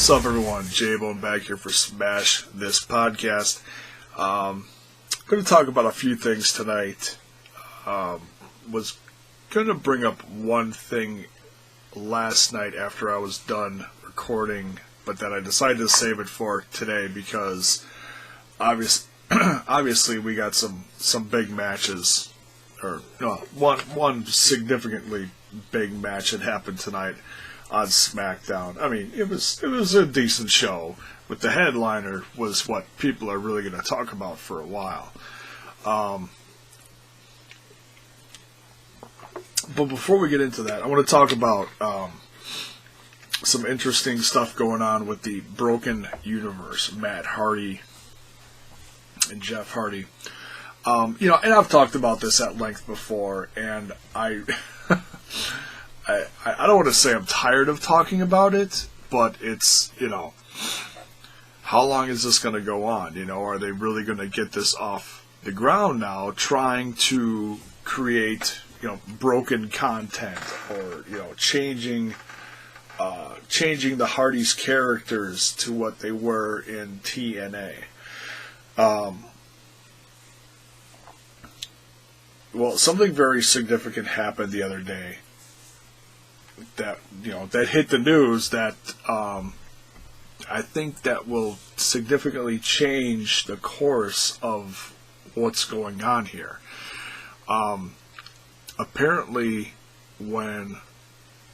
What's up, everyone? J-Bone back here for Smash This Podcast. I'm going to talk about a few things tonight. Was going to bring up one thing last night after I was done recording, but then I decided to save it for today because obviously we got some big matches, or no, one significantly big match that happened tonight on SmackDown. I mean, it was a decent show, but the headliner was what people are really going to talk about for a while. But before we get into that, I want to talk about some interesting stuff going on with the Broken Universe, Matt Hardy and Jeff Hardy. And I've talked about this at length before, and I don't want to say I'm tired of talking about it, but it's, how long is this going to go on? Are they really going to get this off the ground now, trying to create, broken content, or, changing the Hardys' characters to what they were in TNA? Well, something very significant happened the other day that hit the news that I think that will significantly change the course of what's going on here. Apparently, when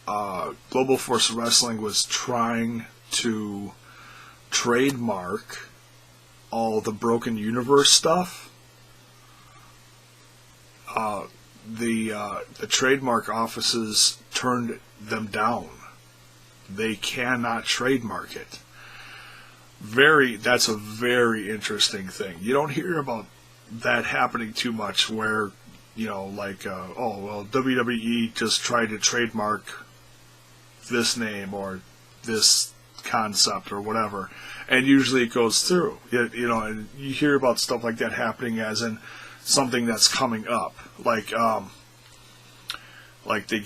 Global Force Wrestling was trying to trademark all the Broken Universe stuff, the trademark offices turned them down. They cannot trademark it. That's a very interesting thing. You don't hear about that happening too much, where WWE just tried to trademark this name or this concept or whatever, and usually it goes through. And you hear about stuff like that happening as in something that's coming up, like they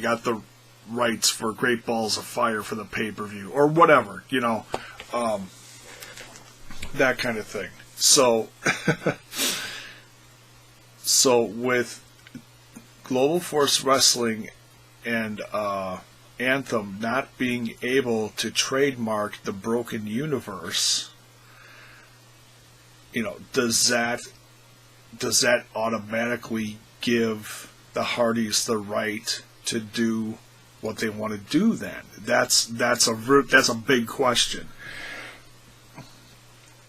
got the rights for Great Balls of Fire for the pay-per-view or whatever, that kind of thing. So with Global Force Wrestling and Anthem not being able to trademark the Broken Universe, does that automatically give the Hardys the right to do what they want to do then? That's a big question.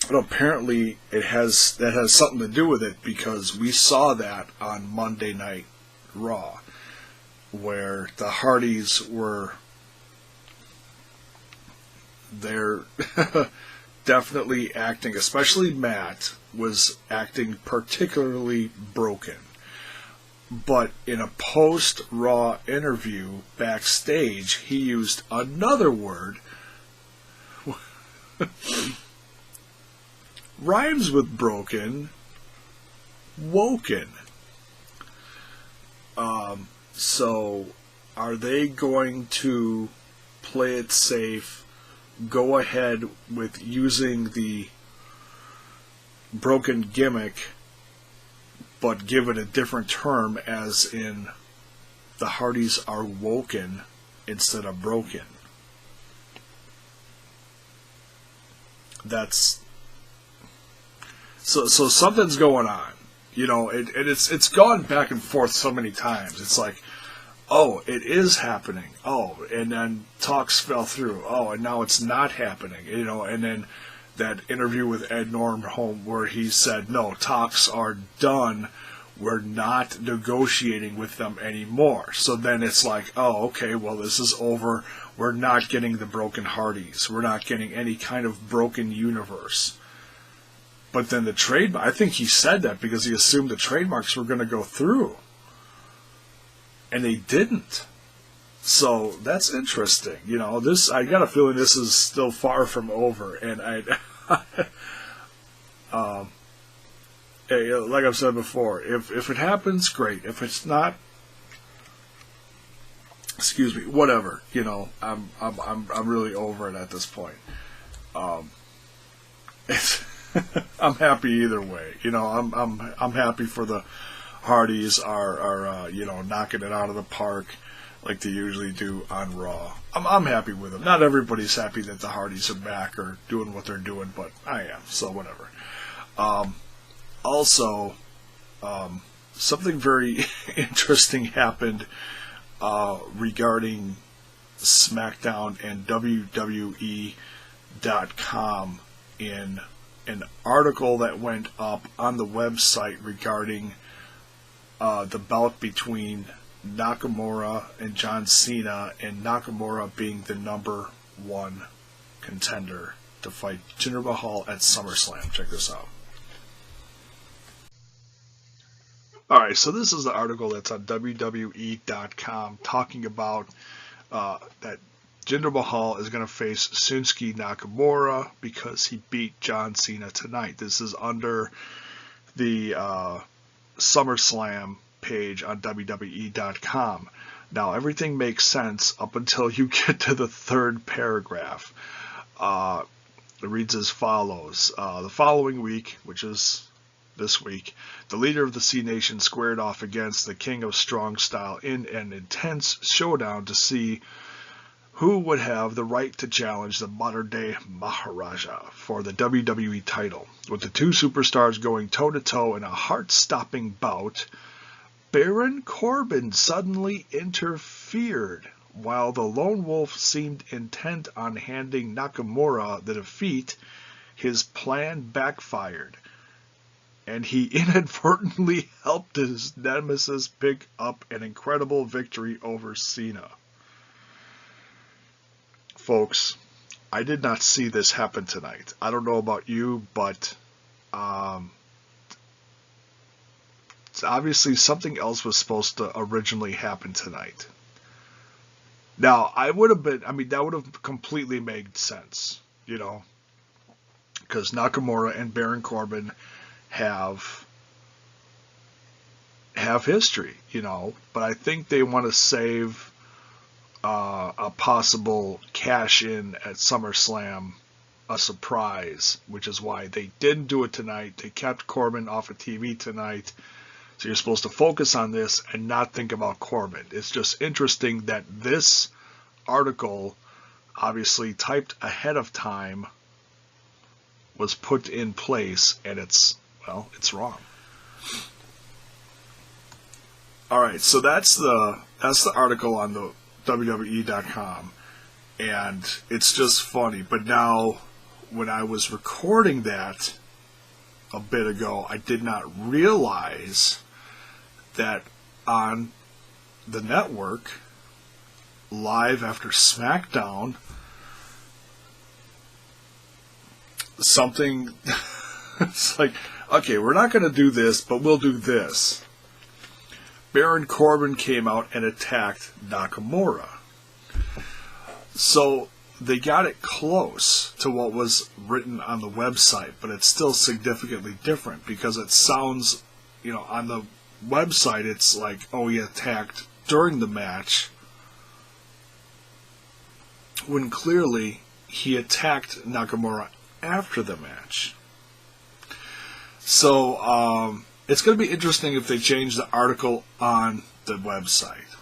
But apparently that has something to do with it, because we saw that on Monday Night Raw, where the Hardys they're definitely acting, especially Matt was acting particularly broken. But in a post-Raw interview backstage, he used another word. Rhymes with broken. Woken. So, are they going to play it safe, go ahead with using the broken gimmick, but give it a different term, as in the Hardys are woken instead of broken? That's so something's going on, it's gone back and forth so many times. It's like, oh, it is happening. Oh, and then talks fell through. Oh, and now it's not happening. And then that interview with Ed Nordholm where he said, no, talks are done. We're not negotiating with them anymore. So then it's like, oh, okay, well, this is over. We're not getting the Broken Hardys. We're not getting any kind of Broken Universe. But then the trademark, I think he said that because he assumed the trademarks were going to go through. And they didn't. So that's interesting. I got a feeling this is still far from over. And like I've said before, if it happens, great. If it's not, excuse me, whatever. You know, I'm really over it at this point. It's I'm happy either way. You know, I'm happy for the Hardys are knocking it out of the park like they usually do on Raw. I'm happy with them. Not everybody's happy that the Hardys are back or doing what they're doing, but I am. So whatever. Also, something very interesting happened regarding SmackDown and WWE.com in an article that went up on the website regarding the bout between Nakamura and John Cena, and Nakamura being the number one contender to fight Jinder Mahal at SummerSlam. Check this out. Alright, so this is the article that's on WWE.com talking about that Jinder Mahal is going to face Shinsuke Nakamura because he beat John Cena tonight. This is under the SummerSlam page on WWE.com. Now, everything makes sense up until you get to the third paragraph. It reads as follows. The following week, which is this week, the leader of the C Nation squared off against the King of Strong Style in an intense showdown to see who would have the right to challenge the modern-day Maharaja for the WWE title. With the two superstars going toe-to-toe in a heart-stopping bout, Baron Corbin suddenly interfered. While the Lone Wolf seemed intent on handing Nakamura the defeat, his plan backfired, and he inadvertently helped his nemesis pick up an incredible victory over Cena. Folks, I did not see this happen tonight. I don't know about you, but obviously something else was supposed to originally happen tonight. Now, that would have completely made sense, you know, because Nakamura and Baron Corbin have history, you know, but I think they want to save a possible cash-in at SummerSlam a surprise, which is why they didn't do it tonight. They kept Corbin off of TV tonight. So you're supposed to focus on this and not think about Corbin. It's just interesting that this article, obviously typed ahead of time, was put in place, and it's wrong. All right, so that's the article on the WWE.com, and it's just funny. But now, when I was recording that a bit ago, I did not realize that on the network, live after SmackDown, something, it's like, okay, we're not going to do this, but we'll do this. Baron Corbin came out and attacked Nakamura. So they got it close to what was written on the website, but it's still significantly different because it sounds, you know, on the website it's like, oh, he attacked during the match, when clearly he attacked Nakamura after the match. So, it's going to be interesting if they change the article on the website.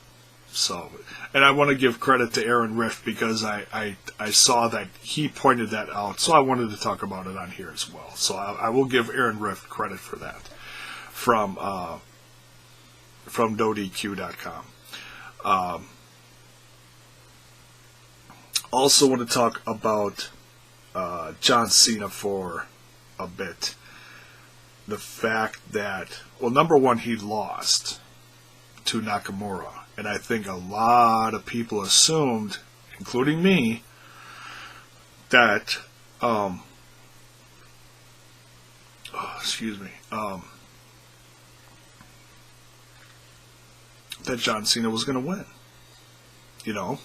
So, and I want to give credit to Aaron Rift because I saw that he pointed that out, so I wanted to talk about it on here as well. So I will give Aaron Rift credit for that from DoDQ.com. Also want to talk about John Cena for a bit. The fact that, well, number one, he lost to Nakamura. And I think a lot of people assumed, including me, that, that John Cena was going to win. You know,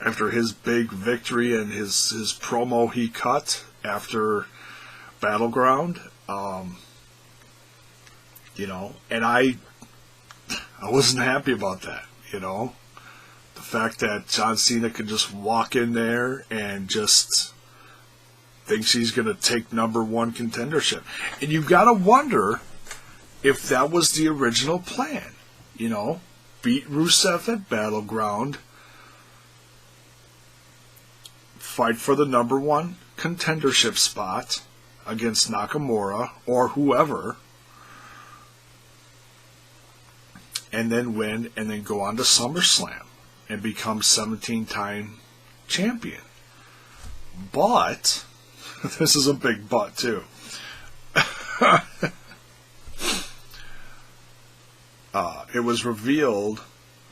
after his big victory and his promo he cut after Battleground, you know, and I wasn't happy about that, you know. The fact that John Cena could just walk in there and just thinks he's going to take #1 contendership. And you've got to wonder if that was the original plan. You know, beat Rusev at Battleground, fight for the #1 contendership spot against Nakamura or whoever, and then win, and then go on to SummerSlam and become 17-time champion. But, this is a big but too, it was revealed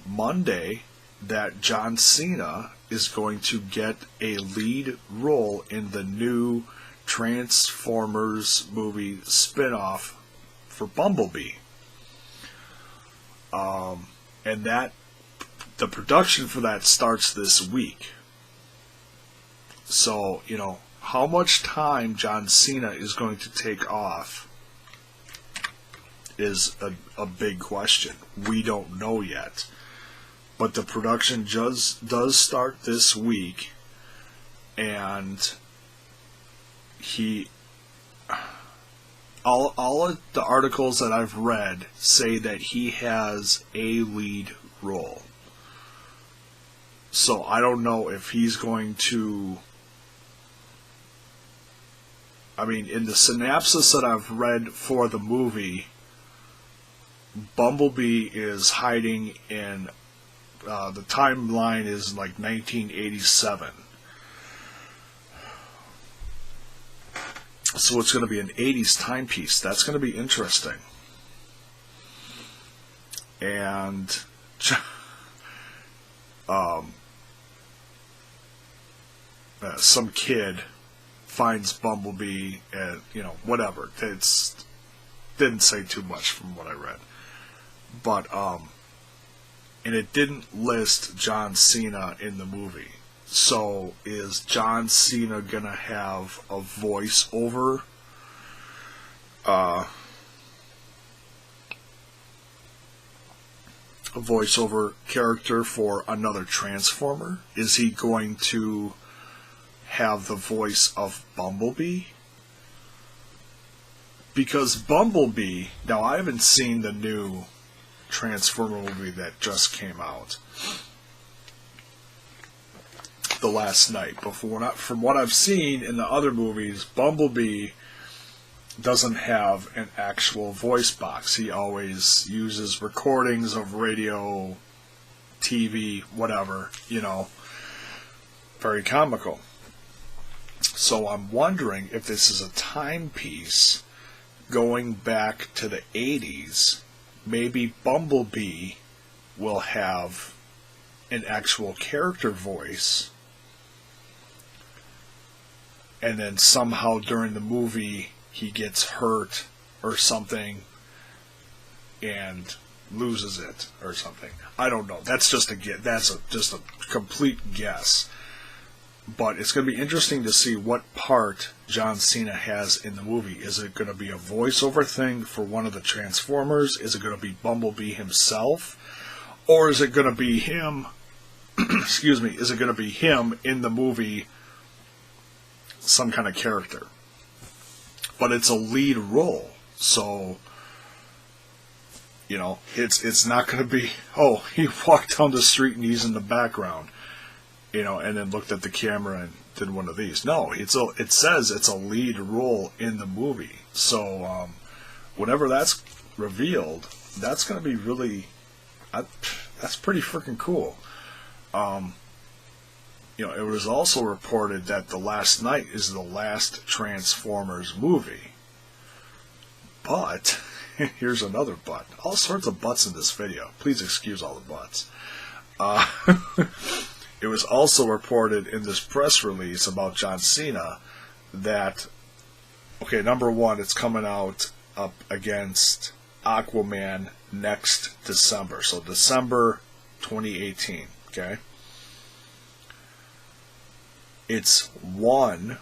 Monday that John Cena is going to get a lead role in the new Transformers movie spin-off for Bumblebee. And that the production for that starts this week. So, you know, how much time John Cena is going to take off is a big question. We don't know yet. But the production does start this week, and all of the articles that I've read say that he has a lead role. So I don't know if he's going to... I mean, in the synopsis that I've read for the movie, Bumblebee is hiding in... the timeline is like 1987. So it's going to be an 80s timepiece. That's going to be interesting. And some kid finds Bumblebee and, you know, whatever. It's didn't say too much from what I read. But and it didn't list John Cena in the movie. So is John Cena gonna have a voiceover? A voiceover character for another Transformer? Is he going to have the voice of Bumblebee? Because Bumblebee, now I haven't seen the new Transformer movie that just came out the last night. But from what I've seen in the other movies, Bumblebee doesn't have an actual voice box. He always uses recordings of radio, TV, whatever, you know. Very comical. So I'm wondering if this is a timepiece going back to the 80s. Maybe Bumblebee will have an actual character voice, and then somehow during the movie he gets hurt or something and loses it or something. I don't know. That's just just a complete guess. But it's going to be interesting to see what part John Cena has in the movie. Is it going to be a voiceover thing for one of the Transformers? Is it going to be Bumblebee himself? Or is it going to be him, excuse me, is it going to be him in the movie, some kind of character? But it's a lead role, so, you know, it's not going to be, oh, he walked down the street and he's in the background. You know, and then looked at the camera and did one of these. No, it says it's a lead role in the movie. So, whenever that's revealed, that's going to be really, that's pretty freaking cool. You know, it was also reported that The Last Night is the last Transformers movie. But, here's another but. All sorts of buts in this video. Please excuse all the buts. It was also reported in this press release about John Cena that, okay, #1, it's coming out up against Aquaman next December. So December 2018, okay? It's one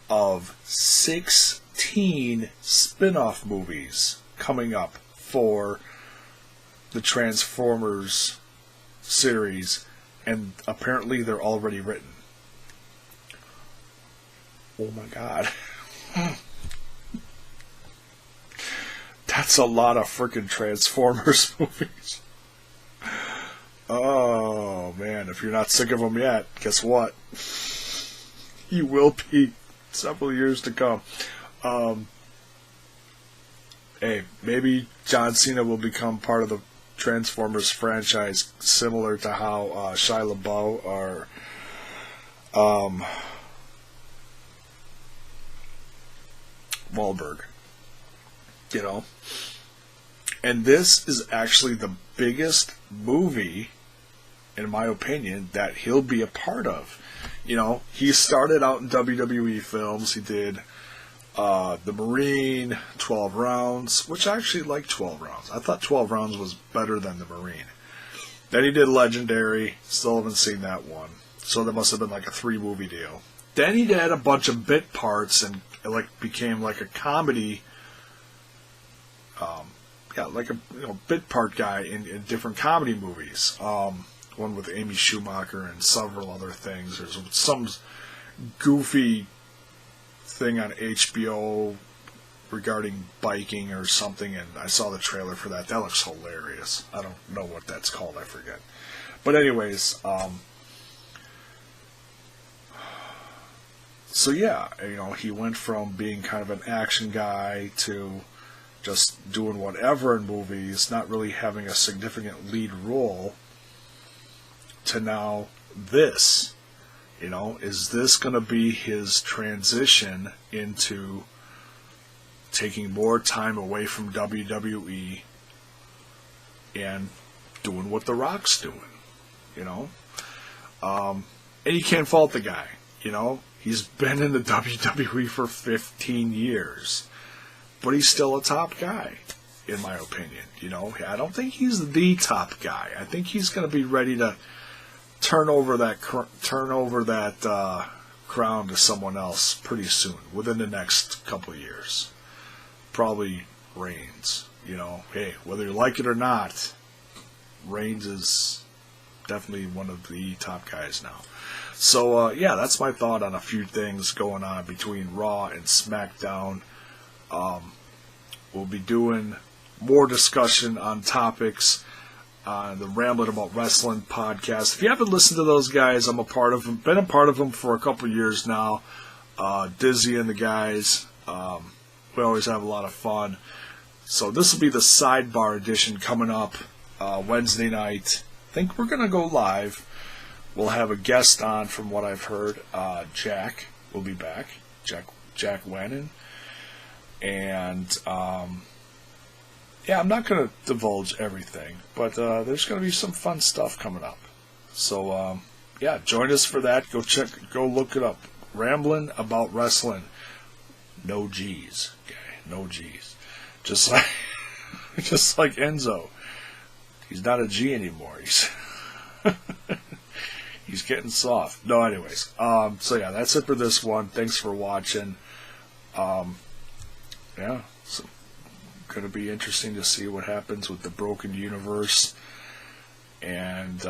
of 16 spin-off movies coming up for the Transformers series, and apparently they're already written. Oh my god. That's a lot of freaking Transformers movies. Oh man, if you're not sick of them yet, guess what? You will be several years to come. Hey, maybe John Cena will become part of the Transformers franchise, similar to how Shia LaBeouf or Wahlberg, you know. And this is actually the biggest movie, in my opinion, that he'll be a part of. You know, he started out in WWE films. He did The Marine, 12 Rounds, which I actually like 12 Rounds. I thought 12 Rounds was better than The Marine. Then he did Legendary. Still haven't seen that one. So that must have been like a 3-movie deal. Then he did a bunch of bit parts and became like a comedy, like a bit part guy in different comedy movies. One with Amy Schumacher and several other things. There's some goofy thing on HBO regarding biking or something, and I saw the trailer for that. That looks hilarious. I don't know what that's called. I forget. But anyways, so yeah, he went from being kind of an action guy to just doing whatever in movies, not really having a significant lead role, to now this. Is this going to be his transition into taking more time away from WWE and doing what The Rock's doing? And you can't fault the guy. He's been in the WWE for 15 years, but he's still a top guy, in my opinion. I don't think he's the top guy. I think he's going to be ready to turn over that crown to someone else pretty soon, within the next couple of years. Probably Reigns. Hey, whether you like it or not, Reigns is definitely one of the top guys now. So, yeah, that's my thought on a few things going on between Raw and SmackDown. We'll be doing more discussion on topics on the Rambling About Wrestling podcast. If you haven't listened to those guys, I'm a part of them. Been a part of them for a couple years now. Dizzy and the guys. We always have a lot of fun. So this will be the sidebar edition coming up Wednesday night. I think we're going to go live. We'll have a guest on, from what I've heard. Jack will be back. Jack Wannon. And yeah, I'm not going to divulge everything, but there's going to be some fun stuff coming up. So, yeah, join us for that. Go look it up. Rambling About Wrestling. No G's. Okay, no G's. Just like Enzo. He's not a G anymore. He's getting soft. No, anyways. So yeah, that's it for this one. Thanks for watching. Yeah, so going to be interesting to see what happens with the broken universe and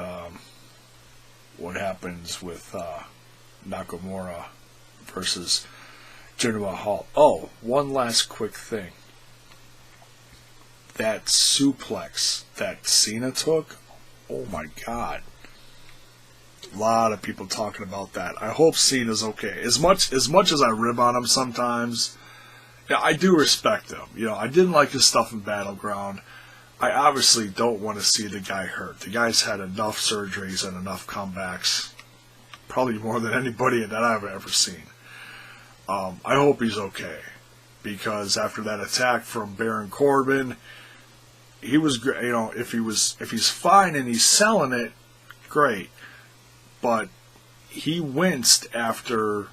what happens with Nakamura versus Jinder Mahal. Oh, one last quick thing. That suplex that Cena took, oh my god. A lot of people talking about that. I hope Cena's okay. As much as I rib on him sometimes, yeah, I do respect him. I didn't like his stuff in Battleground. I obviously don't want to see the guy hurt. The guy's had enough surgeries and enough comebacks, probably more than anybody that I've ever seen. I hope he's okay, because after that attack from Baron Corbin, he was great. If he's fine and he's selling it, great. But he winced after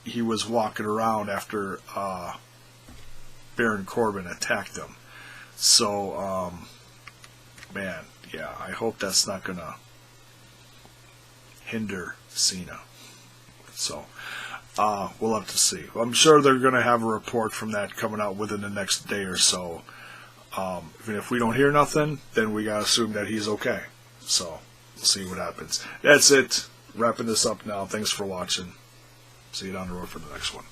he was walking around after Baron Corbin attacked him. So, man, yeah, I hope that's not going to hinder Cena. So, we'll have to see. I'm sure they're going to have a report from that coming out within the next day or so. Even if we don't hear nothing, then we gotta assume that he's okay. So, we'll see what happens. That's it. Wrapping this up now. Thanks for watching. See you down the road for the next one.